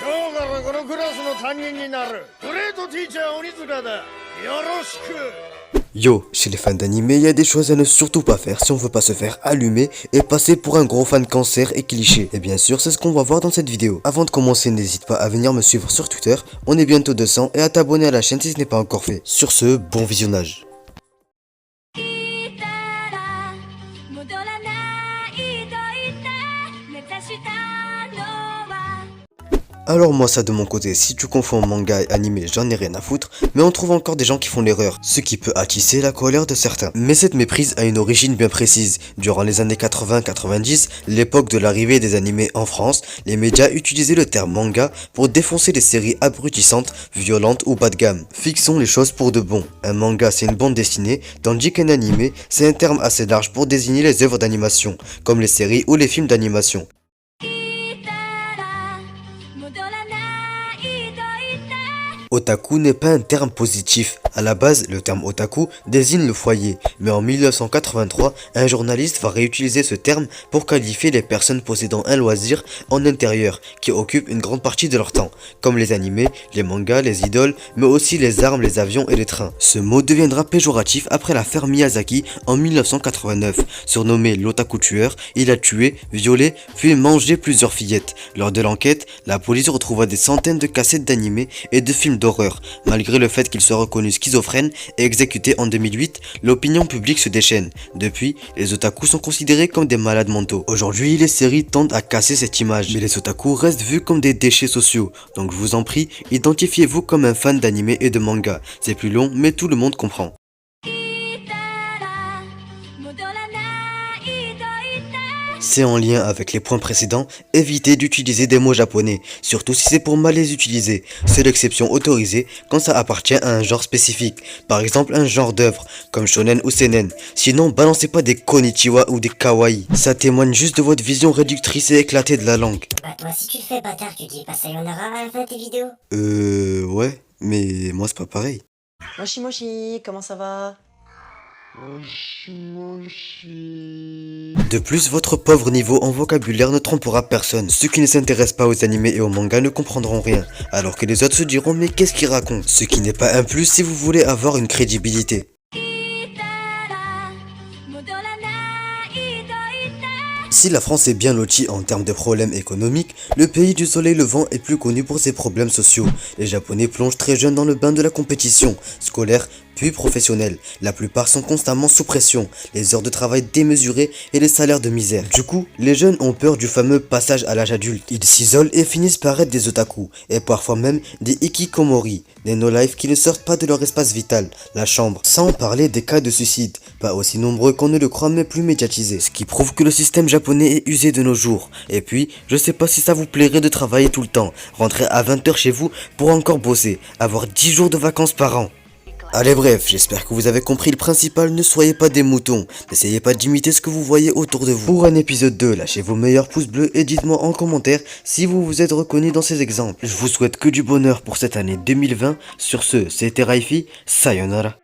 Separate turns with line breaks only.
今日からこのクラスの担任になるグレートティーチャー鬼塚だ。よろしく。
Yo, chez les fans d'anime, il y a des choses à ne surtout pas faire si on veut pas se faire allumer et passer pour un gros fan cancer et cliché. Et bien sûr, c'est ce qu'on va voir dans cette vidéo. Avant de commencer, n'hésite pas à venir me suivre sur Twitter, on est bientôt 200 et à t'abonner à la chaîne si ce n'est pas encore fait. Sur ce, bon visionnage. Alors moi ça de mon côté, si tu confonds manga et animé, j'en ai rien à foutre, mais on trouve encore des gens qui font l'erreur, ce qui peut attiser la colère de certains. Mais cette méprise a une origine bien précise. Durant les années 80-90, l'époque de l'arrivée des animés en France, les médias utilisaient le terme manga pour défoncer les séries abrutissantes, violentes ou bas de gamme. Fixons les choses pour de bon. Un manga c'est une bande dessinée, tandis qu'un animé c'est un terme assez large pour désigner les œuvres d'animation, comme les séries ou les films d'animation. Otaku n'est pas un terme positif. À la base, le terme otaku désigne le foyer. Mais en 1983, un journaliste va réutiliser ce terme pour qualifier les personnes possédant un loisir en intérieur qui occupent une grande partie de leur temps, comme les animés, les mangas, les idoles, mais aussi les armes, les avions et les trains. Ce mot deviendra péjoratif après l'affaire Miyazaki en 1989. Surnommé l'otaku tueur, il a tué, violé, puis mangé plusieurs fillettes. Lors de l'enquête, la police retrouva des centaines de cassettes d'animés et de films d'horreur. Malgré le fait qu'il soit reconnu schizophrène et exécuté en 2008, l'opinion publique se déchaîne. Depuis, les otakus sont considérés comme des malades mentaux. Aujourd'hui, les séries tendent à casser cette image, mais les otakus restent vus comme des déchets sociaux. Donc je vous en prie, identifiez-vous comme un fan d'anime et de manga. C'est plus long, mais tout le monde comprend. C'est en lien avec les points précédents, évitez d'utiliser des mots japonais, surtout si c'est pour mal les utiliser. C'est l'exception autorisée quand ça appartient à un genre spécifique, par exemple un genre d'œuvre, comme shonen ou seinen. Sinon, balancez pas des konnichiwa ou des kawaii, ça témoigne juste de votre vision réductrice et éclatée de la langue.
Bah toi si tu le fais bâtard, tu dis pas sayonara à la fin de tes vidéos.
Ouais, mais moi c'est pas pareil.
Moshi Moshi, comment ça va?
De plus, votre pauvre niveau en vocabulaire ne trompera personne. Ceux qui ne s'intéressent pas aux animés et aux mangas ne comprendront rien, alors que les autres se diront mais qu'est-ce qu'il raconte? Ce qui n'est pas un plus si vous voulez avoir une crédibilité. Si la France est bien lotie en termes de problèmes économiques, le pays du soleil levant est plus connu pour ses problèmes sociaux. Les Japonais plongent très jeunes dans le bain de la compétition, scolaire puis professionnelle. La plupart sont constamment sous pression, les heures de travail démesurées et les salaires de misère. Du coup, les jeunes ont peur du fameux passage à l'âge adulte. Ils s'isolent et finissent par être des otaku, et parfois même des hikikomori, des no-life qui ne sortent pas de leur espace vital, la chambre. Sans parler des cas de suicide, pas aussi nombreux qu'on ne le croit mais plus médiatisés. Ce qui prouve que le système japonais est usé de nos jours. Et puis, je sais pas si ça vous plairait de travailler tout le temps, rentrer à 20 h chez vous pour encore bosser, avoir 10 jours de vacances par an. Allez bref, j'espère que vous avez compris le principal, ne soyez pas des moutons, n'essayez pas d'imiter ce que vous voyez autour de vous. Pour un épisode 2, lâchez vos meilleurs pouces bleus et dites-moi en commentaire si vous vous êtes reconnu dans ces exemples. Je vous souhaite que du bonheur pour cette année 2020, sur ce, c'était Raifi, sayonara.